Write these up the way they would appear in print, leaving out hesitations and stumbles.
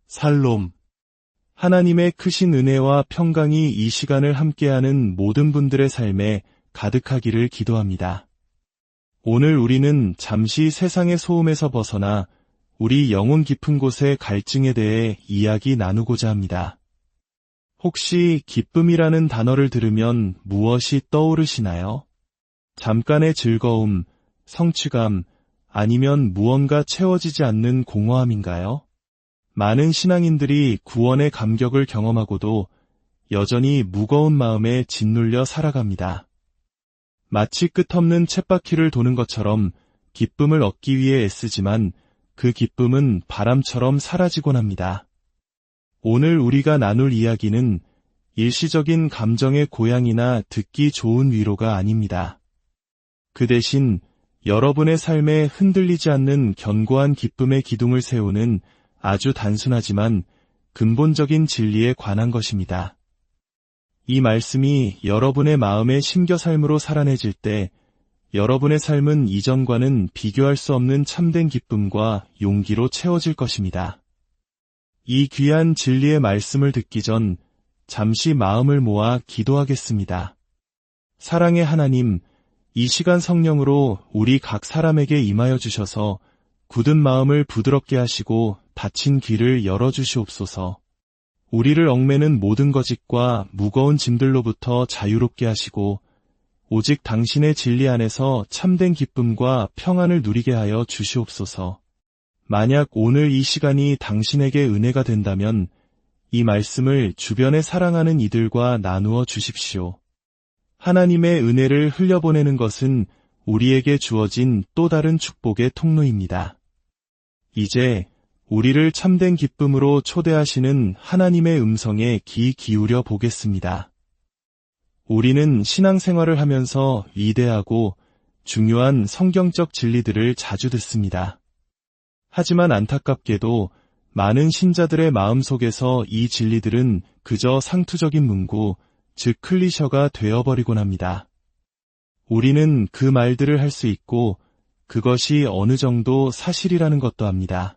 살롬. 하나님의 크신 은혜와 평강이 이 시간을 함께하는 모든 분들의 삶에 가득하기를 기도합니다. 오늘 우리는 잠시 세상의 소음에서 벗어나 우리 영혼 깊은 곳의 갈증에 대해 이야기 나누고자 합니다. 혹시 기쁨이라는 단어를 들으면 무엇이 떠오르시나요? 잠깐의 즐거움, 성취감, 아니면 무언가 채워지지 않는 공허함인가요? 많은 신앙인들이 구원의 감격을 경험하고도 여전히 무거운 마음에 짓눌려 살아갑니다. 마치 끝없는 쳇바퀴를 도는 것처럼 기쁨을 얻기 위해 애쓰지만 그 기쁨은 바람처럼 사라지곤 합니다. 오늘 우리가 나눌 이야기는 일시적인 감정의 고향이나 듣기 좋은 위로가 아닙니다. 그 대신 여러분의 삶에 흔들리지 않는 견고한 기쁨의 기둥을 세우는 아주 단순하지만 근본적인 진리에 관한 것입니다. 이 말씀이 여러분의 마음의 심겨삶으로 살아내질 때 여러분의 삶은 이전과는 비교할 수 없는 참된 기쁨과 용기로 채워질 것입니다. 이 귀한 진리의 말씀을 듣기 전 잠시 마음을 모아 기도하겠습니다. 사랑의 하나님, 이 시간 성령으로 우리 각 사람에게 임하여 주셔서 굳은 마음을 부드럽게 하시고 닫힌 귀를 열어주시옵소서. 우리를 얽매는 모든 거짓과 무거운 짐들로부터 자유롭게 하시고 오직 당신의 진리 안에서 참된 기쁨과 평안을 누리게 하여 주시옵소서. 만약 오늘 이 시간이 당신에게 은혜가 된다면 이 말씀을 주변에 사랑하는 이들과 나누어 주십시오. 하나님의 은혜를 흘려보내는 것은 우리에게 주어진 또 다른 축복의 통로입니다. 이제 우리를 참된 기쁨으로 초대하시는 하나님의 음성에 귀 기울여 보겠습니다. 우리는 신앙생활을 하면서 위대하고 중요한 성경적 진리들을 자주 듣습니다. 하지만 안타깝게도 많은 신자들의 마음속에서 이 진리들은 그저 상투적인 문구, 즉 클리셔가 되어버리곤 합니다. 우리는 그 말들을 할 수 있고 그것이 어느 정도 사실이라는 것도 압니다.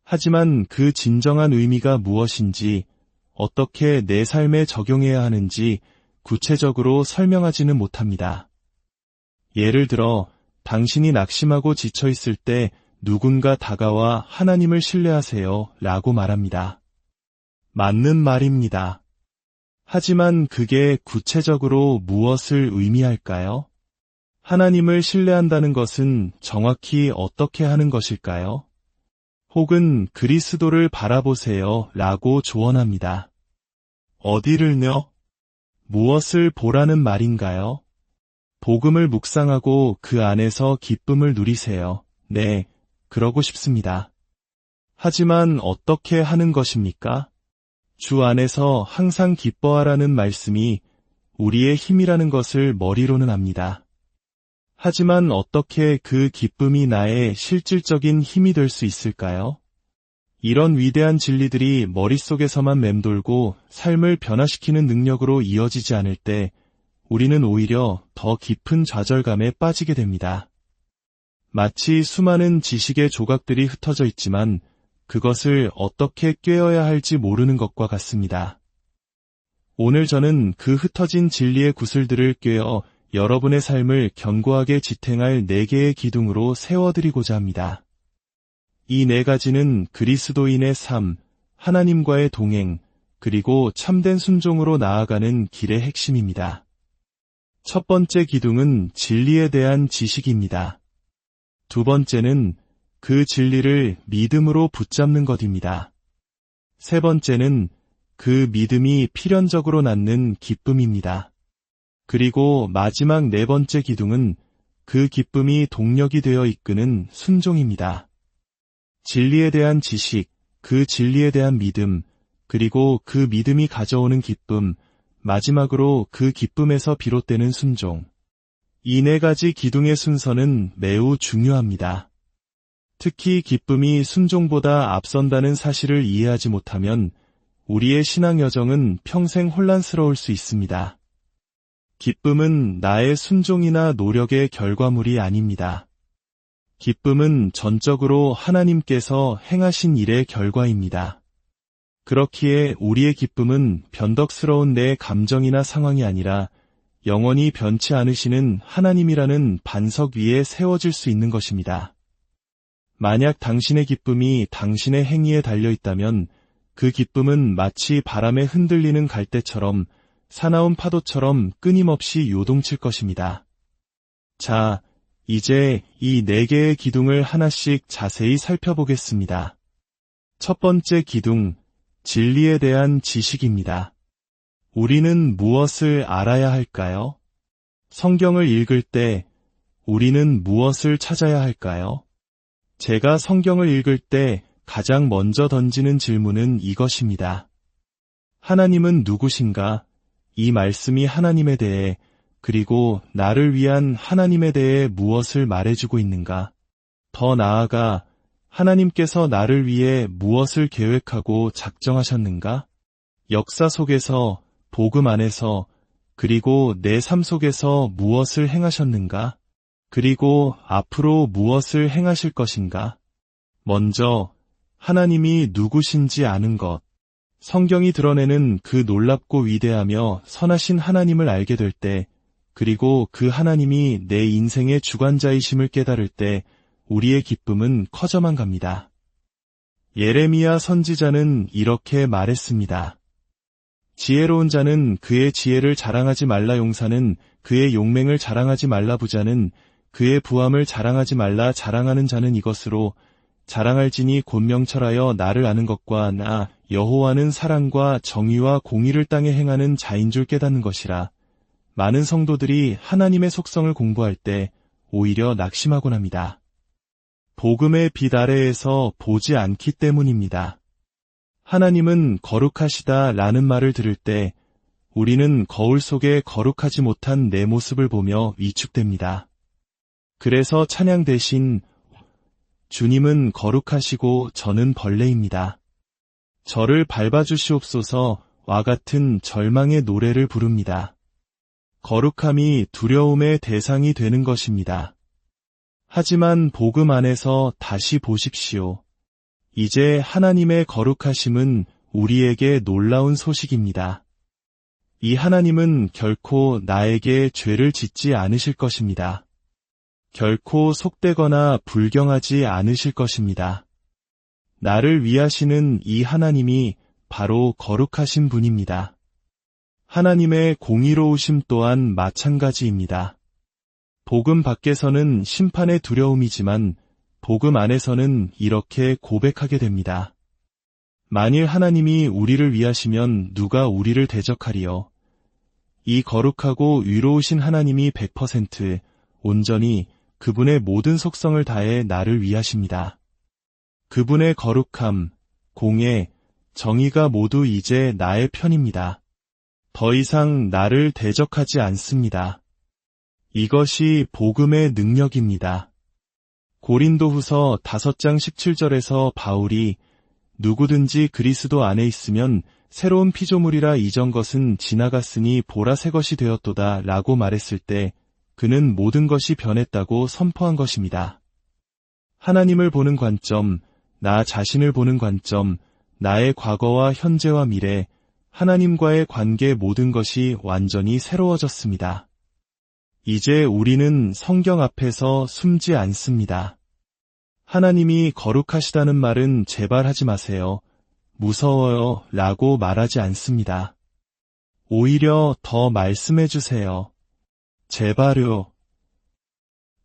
하지만 그 진정한 의미가 무엇인지, 어떻게 내 삶에 적용해야 하는지 구체적으로 설명하지는 못합니다. 예를 들어, 당신이 낙심하고 지쳐 있을 때 누군가 다가와 하나님을 신뢰하세요 라고 말합니다. 맞는 말입니다. 하지만 그게 구체적으로 무엇을 의미할까요? 하나님을 신뢰한다는 것은 정확히 어떻게 하는 것일까요? 혹은 그리스도를 바라보세요 라고 조언합니다. 어디를요? 무엇을 보라는 말인가요? 복음을 묵상하고 그 안에서 기쁨을 누리세요. 네, 그러고 싶습니다. 하지만 어떻게 하는 것입니까? 주 안에서 항상 기뻐하라는 말씀이 우리의 힘이라는 것을 머리로는 압니다. 하지만 어떻게 그 기쁨이 나의 실질적인 힘이 될 수 있을까요? 이런 위대한 진리들이 머릿속에서만 맴돌고 삶을 변화시키는 능력으로 이어지지 않을 때 우리는 오히려 더 깊은 좌절감에 빠지게 됩니다. 마치 수많은 지식의 조각들이 흩어져 있지만 그것을 어떻게 꿰어야 할지 모르는 것과 같습니다. 오늘 저는 그 흩어진 진리의 구슬들을 꿰어 여러분의 삶을 견고하게 지탱할 4개의 기둥으로 세워드리고자 합니다. 이 4가지는 그리스도인의 삶, 하나님과의 동행, 그리고 참된 순종으로 나아가는 길의 핵심입니다. 첫 번째 기둥은 진리에 대한 지식입니다. 두 번째는 그 진리를 믿음으로 붙잡는 것입니다. 세 번째는 그 믿음이 필연적으로 낳는 기쁨입니다. 그리고 마지막 4번째 기둥은 그 기쁨이 동력이 되어 이끄는 순종입니다. 진리에 대한 지식, 그 진리에 대한 믿음, 그리고 그 믿음이 가져오는 기쁨, 마지막으로 그 기쁨에서 비롯되는 순종. 이 4가지 기둥의 순서는 매우 중요합니다. 특히 기쁨이 순종보다 앞선다는 사실을 이해하지 못하면 우리의 신앙 여정은 평생 혼란스러울 수 있습니다. 기쁨은 나의 순종이나 노력의 결과물이 아닙니다. 기쁨은 전적으로 하나님께서 행하신 일의 결과입니다. 그렇기에 우리의 기쁨은 변덕스러운 내 감정이나 상황이 아니라 영원히 변치 않으시는 하나님이라는 반석 위에 세워질 수 있는 것입니다. 만약 당신의 기쁨이 당신의 행위에 달려 있다면 그 기쁨은 마치 바람에 흔들리는 갈대처럼 사나운 파도처럼 끊임없이 요동칠 것입니다. 자, 이제 이 4개의 기둥을 하나씩 자세히 살펴보겠습니다. 첫 번째 기둥, 진리에 대한 지식입니다. 우리는 무엇을 알아야 할까요? 성경을 읽을 때 우리는 무엇을 찾아야 할까요? 제가 성경을 읽을 때 가장 먼저 던지는 질문은 이것입니다. 하나님은 누구신가? 이 말씀이 하나님에 대해 그리고 나를 위한 하나님에 대해 무엇을 말해주고 있는가? 더 나아가 하나님께서 나를 위해 무엇을 계획하고 작정하셨는가? 역사 속에서, 복음 안에서, 그리고 내 삶 속에서 무엇을 행하셨는가? 그리고 앞으로 무엇을 행하실 것인가? 먼저 하나님이 누구신지 아는 것. 성경이 드러내는 그 놀랍고 위대하며 선하신 하나님을 알게 될 때, 그리고 그 하나님이 내 인생의 주관자이심을 깨달을 때 우리의 기쁨은 커져만 갑니다. 예레미야 선지자는 이렇게 말했습니다. 지혜로운 자는 그의 지혜를 자랑하지 말라. 용사는 그의 용맹을 자랑하지 말라. 부자는 그의 부함을 자랑하지 말라. 자랑하는 자는 이것으로 자랑할지니 곧 명철하여 나를 아는 것과 나 여호와는 사랑과 정의와 공의를 땅에 행하는 자인 줄 깨닫는 것이라. 많은 성도들이 하나님의 속성을 공부할 때 오히려 낙심하곤 합니다. 복음의 빛 아래에서 보지 않기 때문입니다. 하나님은 거룩하시다 라는 말을 들을 때 우리는 거울 속에 거룩하지 못한 내 모습을 보며 위축됩니다. 그래서 찬양 대신 주님은 거룩하시고 저는 벌레입니다. 저를 밟아주시옵소서 와 같은 절망의 노래를 부릅니다. 거룩함이 두려움의 대상이 되는 것입니다. 하지만 복음 안에서 다시 보십시오. 이제 하나님의 거룩하심은 우리에게 놀라운 소식입니다. 이 하나님은 결코 나에게 죄를 짓지 않으실 것입니다. 결코 속되거나 불경하지 않으실 것입니다. 나를 위하시는 이 하나님이 바로 거룩하신 분입니다. 하나님의 공의로우심 또한 마찬가지입니다. 복음 밖에서는 심판의 두려움이지만 복음 안에서는 이렇게 고백하게 됩니다. 만일 하나님이 우리를 위하시면 누가 우리를 대적하리요? 이 거룩하고 위로우신 하나님이 100% 온전히 그분의 모든 속성을 다해 나를 위하십니다. 그분의 거룩함, 공의, 정의가 모두 이제 나의 편입니다. 더 이상 나를 대적하지 않습니다. 이것이 복음의 능력입니다. 고린도후서 5장 17절에서 바울이 누구든지 그리스도 안에 있으면 새로운 피조물이라 이전 것은 지나갔으니 보라 새 것이 되었도다 라고 말했을 때 그는 모든 것이 변했다고 선포한 것입니다. 하나님을 보는 관점, 나 자신을 보는 관점, 나의 과거와 현재와 미래, 하나님과의 관계 모든 것이 완전히 새로워졌습니다. 이제 우리는 성경 앞에서 숨지 않습니다. 하나님이 거룩하시다는 말은 제발 하지 마세요. 무서워요 라고 말하지 않습니다. 오히려 더 말씀해 주세요. 제발요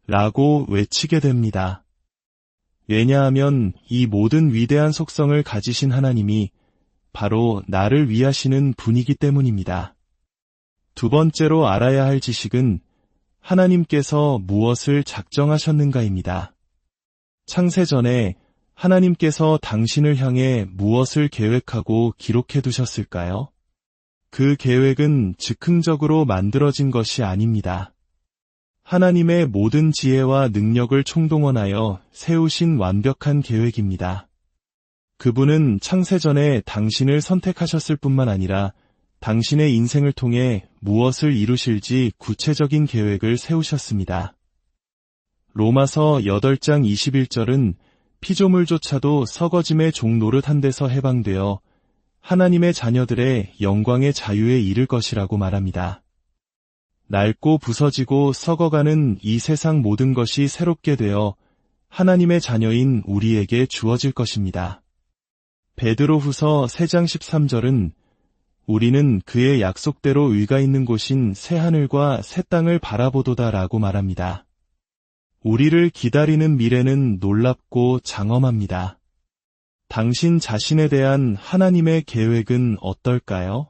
라고 외치게 됩니다. 왜냐하면 이 모든 위대한 속성을 가지신 하나님이 바로 나를 위하시는 분이기 때문입니다. 두 번째로 알아야 할 지식은 하나님께서 무엇을 작정하셨는가입니다. 창세전에 하나님께서 당신을 향해 무엇을 계획하고 기록해 두셨을까요? 그 계획은 즉흥적으로 만들어진 것이 아닙니다. 하나님의 모든 지혜와 능력을 총동원하여 세우신 완벽한 계획입니다. 그분은 창세전에 당신을 선택하셨을 뿐만 아니라 당신의 인생을 통해 무엇을 이루실지 구체적인 계획을 세우셨습니다. 로마서 8장 21절은 피조물조차도 썩어짐의 종 노릇한 데서 해방되어 하나님의 자녀들의 영광의 자유에 이를 것이라고 말합니다. 낡고 부서지고 썩어가는 이 세상 모든 것이 새롭게 되어 하나님의 자녀인 우리에게 주어질 것입니다. 베드로후서 3장 13절은 우리는 그의 약속대로 의가 있는 곳인 새하늘과 새 땅을 바라보도다 라고 말합니다. 우리를 기다리는 미래는 놀랍고 장엄합니다. 당신 자신에 대한 하나님의 계획은 어떨까요?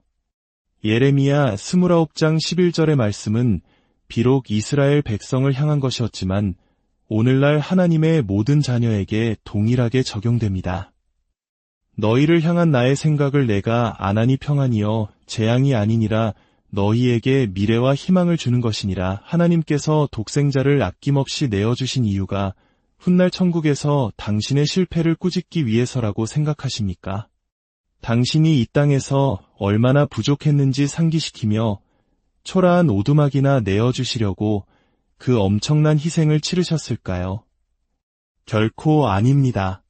예레미야 29장 11절의 말씀은 비록 이스라엘 백성을 향한 것이었지만 오늘날 하나님의 모든 자녀에게 동일하게 적용됩니다. 너희를 향한 나의 생각을 내가 안하니 평안이여 재앙이 아니니라 너희에게 미래와 희망을 주는 것이니라. 하나님께서 독생자를 아낌없이 내어주신 이유가 훗날 천국에서 당신의 실패를 꾸짖기 위해서라고 생각하십니까? 당신이 이 땅에서 얼마나 부족했는지 상기시키며 초라한 오두막이나 내어주시려고 그 엄청난 희생을 치르셨을까요? 결코 아닙니다.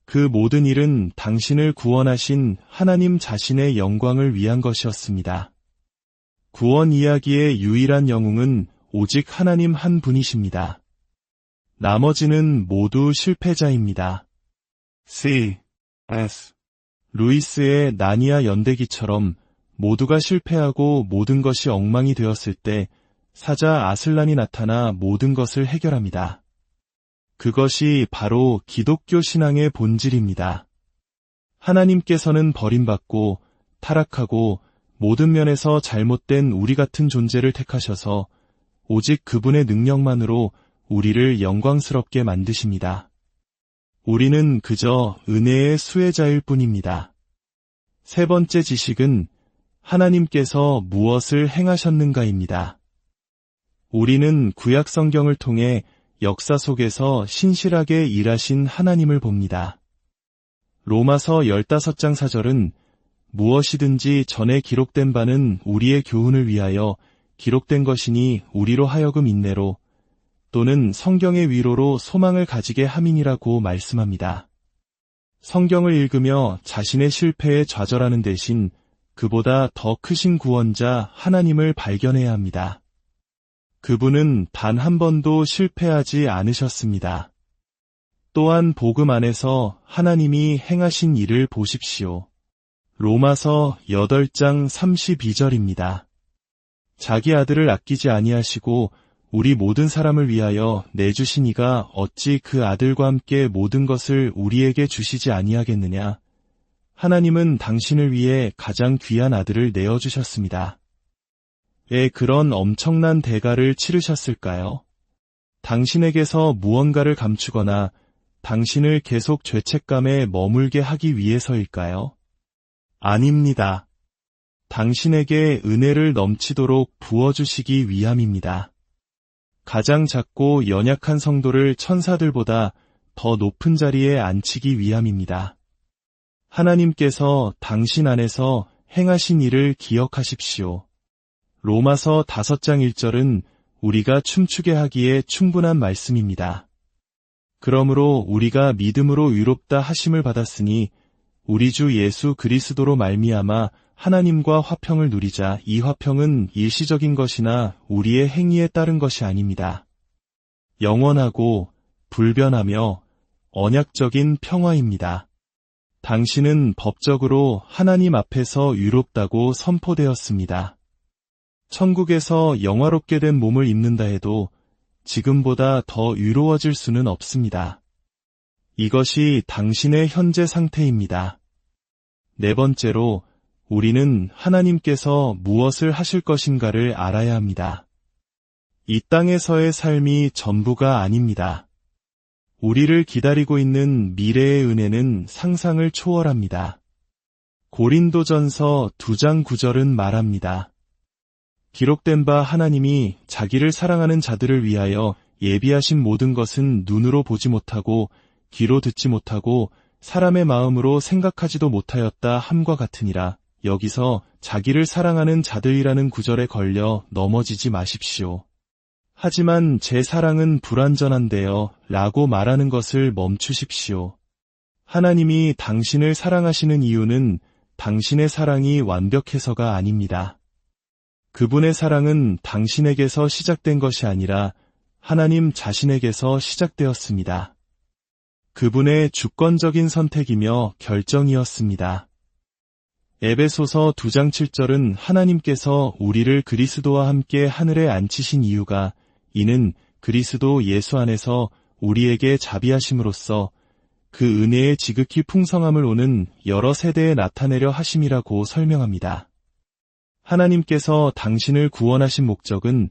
그 모든 일은 당신을 구원하신 하나님 자신의 영광을 위한 것이었습니다. 구원 이야기의 유일한 영웅은 오직 하나님 한 분이십니다. 나머지는 모두 실패자입니다. C.S. 루이스의 나니아 연대기처럼 모두가 실패하고 모든 것이 엉망이 되었을 때 사자 아슬란이 나타나 모든 것을 해결합니다. 그것이 바로 기독교 신앙의 본질입니다. 하나님께서는 버림받고 타락하고 모든 면에서 잘못된 우리 같은 존재를 택하셔서 오직 그분의 능력만으로 우리를 영광스럽게 만드십니다. 우리는 그저 은혜의 수혜자일 뿐입니다. 세 번째 지식은 하나님께서 무엇을 행하셨는가입니다. 우리는 구약 성경을 통해 역사 속에서 신실하게 일하신 하나님을 봅니다. 로마서 15장 4절은 무엇이든지 전에 기록된 바는 우리의 교훈을 위하여 기록된 것이니 우리로 하여금 인내로 또는 성경의 위로로 소망을 가지게 함이니라고 말씀합니다. 성경을 읽으며 자신의 실패에 좌절하는 대신 그보다 더 크신 구원자 하나님을 발견해야 합니다. 그분은 단 한 번도 실패하지 않으셨습니다. 또한 복음 안에서 하나님이 행하신 일을 보십시오. 로마서 8장 32절입니다. 자기 아들을 아끼지 아니하시고 우리 모든 사람을 위하여 내주신 이가 어찌 그 아들과 함께 모든 것을 우리에게 주시지 아니하겠느냐. 하나님은 당신을 위해 가장 귀한 아들을 내어주셨습니다. 왜 그런 엄청난 대가를 치르셨을까요? 당신에게서 무언가를 감추거나 당신을 계속 죄책감에 머물게 하기 위해서일까요? 아닙니다. 당신에게 은혜를 넘치도록 부어주시기 위함입니다. 가장 작고 연약한 성도를 천사들보다 더 높은 자리에 앉히기 위함입니다. 하나님께서 당신 안에서 행하신 일을 기억하십시오. 로마서 5장 1절은 우리가 춤추게 하기에 충분한 말씀입니다. 그러므로 우리가 믿음으로 의롭다 하심을 받았으니 우리 주 예수 그리스도로 말미암아 하나님과 화평을 누리자. 이 화평은 일시적인 것이나 우리의 행위에 따른 것이 아닙니다. 영원하고 불변하며 언약적인 평화입니다. 당신은 법적으로 하나님 앞에서 의롭다고 선포되었습니다. 천국에서 영화롭게 된 몸을 입는다 해도 지금보다 더 의로워질 수는 없습니다. 이것이 당신의 현재 상태입니다. 네 번째로 우리는 하나님께서 무엇을 하실 것인가를 알아야 합니다. 이 땅에서의 삶이 전부가 아닙니다. 우리를 기다리고 있는 미래의 은혜는 상상을 초월합니다. 고린도전서 2장 9절은 말합니다. 기록된 바 하나님이 자기를 사랑하는 자들을 위하여 예비하신 모든 것은 눈으로 보지 못하고 귀로 듣지 못하고 사람의 마음으로 생각하지도 못하였다 함과 같으니라. 여기서 자기를 사랑하는 자들이라는 구절에 걸려 넘어지지 마십시오. 하지만 제 사랑은 불완전한데요 라고 말하는 것을 멈추십시오. 하나님이 당신을 사랑하시는 이유는 당신의 사랑이 완벽해서가 아닙니다. 그분의 사랑은 당신에게서 시작된 것이 아니라 하나님 자신에게서 시작되었습니다. 그분의 주권적인 선택이며 결정이었습니다. 에베소서 2장 7절은 하나님께서 우리를 그리스도와 함께 하늘에 앉히신 이유가 이는 그리스도 예수 안에서 우리에게 자비하심으로써 그 은혜의 지극히 풍성함을 오는 여러 세대에 나타내려 하심이라고 설명합니다. 하나님께서 당신을 구원하신 목적은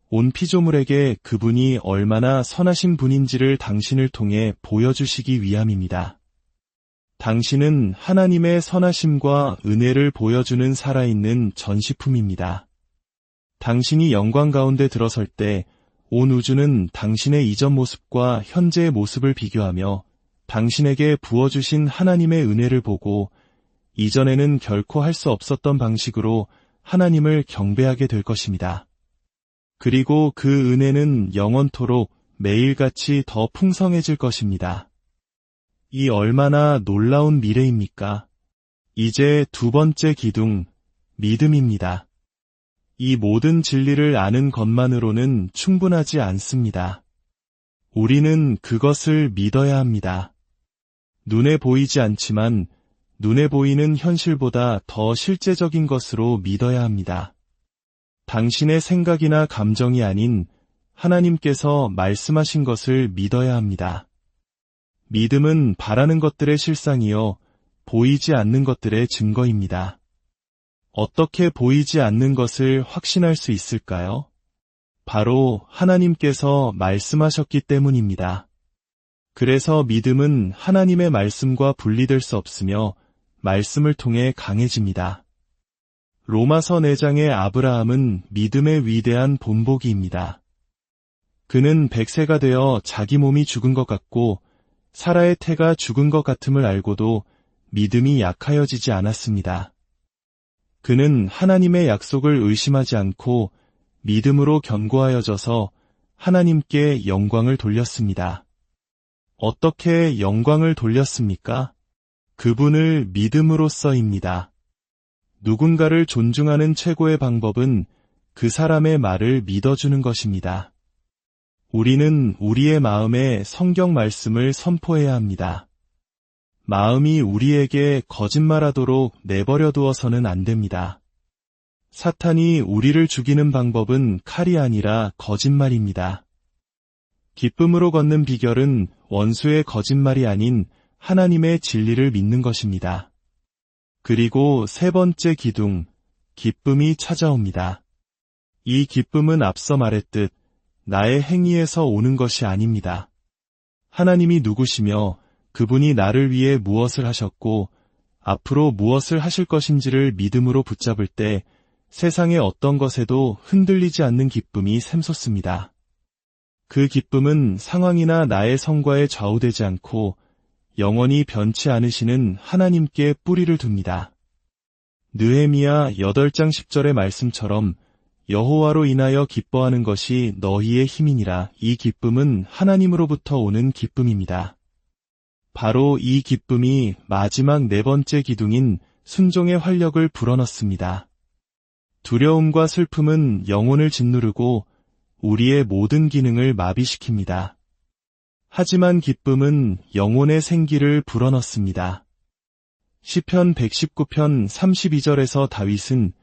온 피조물에게 그분이 얼마나 선하신 분인지를 당신을 통해 보여주시기 위함입니다. 당신은 하나님의 선하심과 은혜를 보여주는 살아있는 전시품입니다. 당신이 영광 가운데 들어설 때 온 우주는 당신의 이전 모습과 현재의 모습을 비교하며 당신에게 부어주신 하나님의 은혜를 보고 이전에는 결코 할 수 없었던 방식으로 하나님을 경배하게 될 것입니다. 그리고 그 은혜는 영원토록 매일같이 더 풍성해질 것입니다. 이 얼마나 놀라운 미래입니까? 이제 두 번째 기둥, 믿음입니다. 이 모든 진리를 아는 것만으로는 충분하지 않습니다. 우리는 그것을 믿어야 합니다. 눈에 보이지 않지만 눈에 보이는 현실보다 더 실제적인 것으로 믿어야 합니다. 당신의 생각이나 감정이 아닌 하나님께서 말씀하신 것을 믿어야 합니다. 믿음은 바라는 것들의 실상이요, 보이지 않는 것들의 증거입니다. 어떻게 보이지 않는 것을 확신할 수 있을까요? 바로 하나님께서 말씀하셨기 때문입니다. 그래서 믿음은 하나님의 말씀과 분리될 수 없으며 말씀을 통해 강해집니다. 로마서 4장의 아브라함은 믿음의 위대한 본보기입니다. 그는 100세가 되어 자기 몸이 죽은 것 같고 사라의 태가 죽은 것 같음을 알고도 믿음이 약하여지지 않았습니다. 그는 하나님의 약속을 의심하지 않고 믿음으로 견고하여져서 하나님께 영광을 돌렸습니다. 어떻게 영광을 돌렸습니까? 그분을 믿음으로써입니다. 누군가를 존중하는 최고의 방법은 그 사람의 말을 믿어주는 것입니다. 우리는 우리의 마음에 성경 말씀을 선포해야 합니다. 마음이 우리에게 거짓말하도록 내버려 두어서는 안 됩니다. 사탄이 우리를 죽이는 방법은 칼이 아니라 거짓말입니다. 기쁨으로 걷는 비결은 원수의 거짓말이 아닌 하나님의 진리를 믿는 것입니다. 그리고 세 번째 기둥, 기쁨이 찾아옵니다. 이 기쁨은 앞서 말했듯 나의 행위에서 오는 것이 아닙니다. 하나님이 누구시며 그분이 나를 위해 무엇을 하셨고 앞으로 무엇을 하실 것인지를 믿음으로 붙잡을 때 세상의 어떤 것에도 흔들리지 않는 기쁨이 샘솟습니다. 그 기쁨은 상황이나 나의 성과에 좌우되지 않고 영원히 변치 않으시는 하나님께 뿌리를 둡니다. 느헤미야 8장 10절의 말씀처럼 여호와로 인하여 기뻐하는 것이 너희의 힘이니라. 이 기쁨은 하나님으로부터 오는 기쁨입니다. 바로 이 기쁨이 마지막 네 번째 기둥인 순종의 활력을 불어넣습니다. 두려움과 슬픔은 영혼을 짓누르고 우리의 모든 기능을 마비시킵니다. 하지만 기쁨은 영혼의 생기를 불어넣습니다. 시편 119편 32절에서 다윗은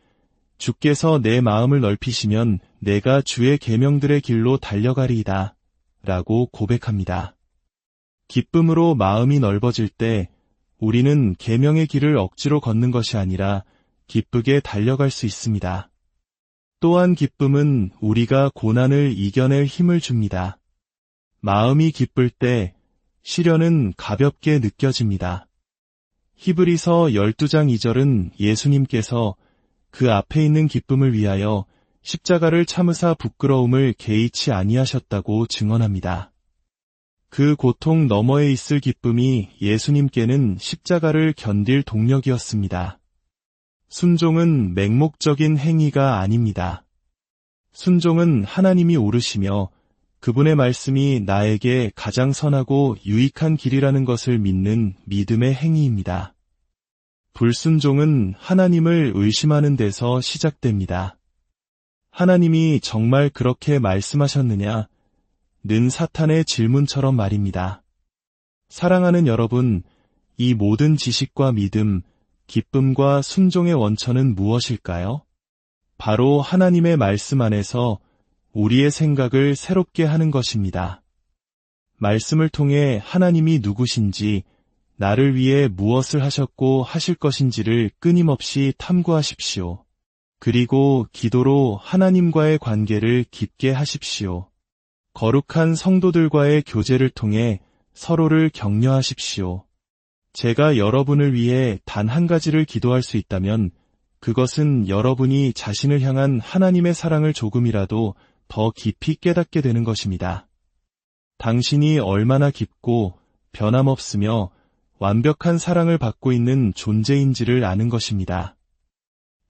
주께서 내 마음을 넓히시면 내가 주의 계명들의 길로 달려가리이다 라고 고백합니다. 기쁨으로 마음이 넓어질 때 우리는 계명의 길을 억지로 걷는 것이 아니라 기쁘게 달려갈 수 있습니다. 또한 기쁨은 우리가 고난을 이겨낼 힘을 줍니다. 마음이 기쁠 때 시련은 가볍게 느껴집니다. 히브리서 12장 2절은 예수님께서 그 앞에 있는 기쁨을 위하여 십자가를 참으사 부끄러움을 개의치 아니하셨다고 증언합니다. 그 고통 너머에 있을 기쁨이 예수님께는 십자가를 견딜 동력이었습니다. 순종은 맹목적인 행위가 아닙니다. 순종은 하나님이 오르시며 그분의 말씀이 나에게 가장 선하고 유익한 길이라는 것을 믿는 믿음의 행위입니다. 불순종은 하나님을 의심하는 데서 시작됩니다. 하나님이 정말 그렇게 말씀하셨느냐? 는 사탄의 질문처럼 말입니다. 사랑하는 여러분, 이 모든 지식과 믿음, 기쁨과 순종의 원천은 무엇일까요? 바로 하나님의 말씀 안에서 우리의 생각을 새롭게 하는 것입니다. 말씀을 통해 하나님이 누구신지, 나를 위해 무엇을 하셨고 하실 것인지를 끊임없이 탐구하십시오. 그리고 기도로 하나님과의 관계를 깊게 하십시오. 거룩한 성도들과의 교제를 통해 서로를 격려하십시오. 제가 여러분을 위해 단 한 가지를 기도할 수 있다면 그것은 여러분이 자신을 향한 하나님의 사랑을 조금이라도 더 깊이 깨닫게 되는 것입니다. 당신이 얼마나 깊고 변함없으며 완벽한 사랑을 받고 있는 존재인지를 아는 것입니다.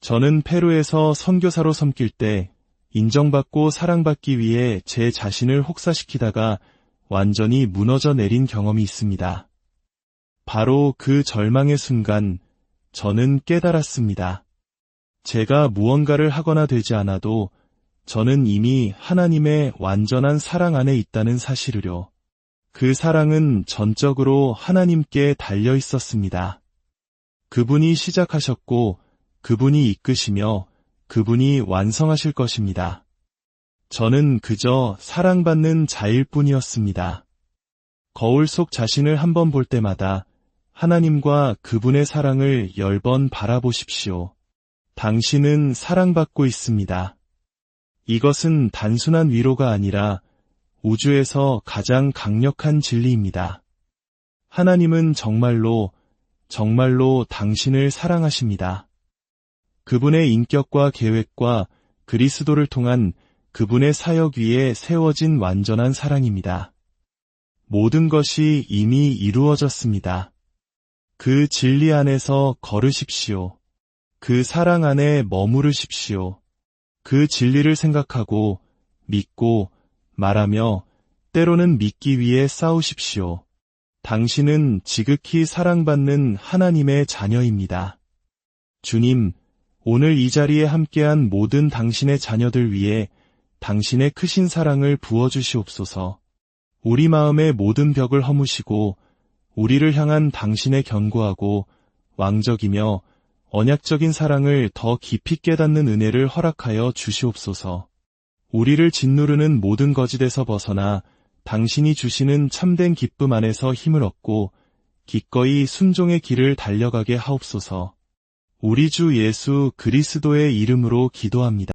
저는 페루에서 선교사로 섬길 때 인정받고 사랑받기 위해 제 자신을 혹사시키다가 완전히 무너져 내린 경험이 있습니다. 바로 그 절망의 순간 저는 깨달았습니다. 제가 무언가를 하거나 되지 않아도 저는 이미 하나님의 완전한 사랑 안에 있다는 사실을요. 그 사랑은 전적으로 하나님께 달려 있었습니다. 그분이 시작하셨고 그분이 이끄시며 그분이 완성하실 것입니다. 저는 그저 사랑받는 자일 뿐이었습니다. 거울 속 자신을 한번 볼 때마다 하나님과 그분의 사랑을 10번 바라보십시오. 당신은 사랑받고 있습니다. 이것은 단순한 위로가 아니라 우주에서 가장 강력한 진리입니다. 하나님은 정말로 당신을 사랑하십니다. 그분의 인격과 계획과 그리스도를 통한 그분의 사역 위에 세워진 완전한 사랑입니다. 모든 것이 이미 이루어졌습니다. 그 진리 안에서 걸으십시오. 그 사랑 안에 머무르십시오. 그 진리를 생각하고 믿고 말하며 때로는 믿기 위해 싸우십시오. 당신은 지극히 사랑받는 하나님의 자녀입니다. 주님, 오늘 이 자리에 함께한 모든 당신의 자녀들 위해 당신의 크신 사랑을 부어주시옵소서. 우리 마음의 모든 벽을 허무시고 우리를 향한 당신의 견고하고 왕적이며 언약적인 사랑을 더 깊이 깨닫는 은혜를 허락하여 주시옵소서. 우리를 짓누르는 모든 거짓에서 벗어나 당신이 주시는 참된 기쁨 안에서 힘을 얻고 기꺼이 순종의 길을 달려가게 하옵소서. 우리 주 예수 그리스도의 이름으로 기도합니다.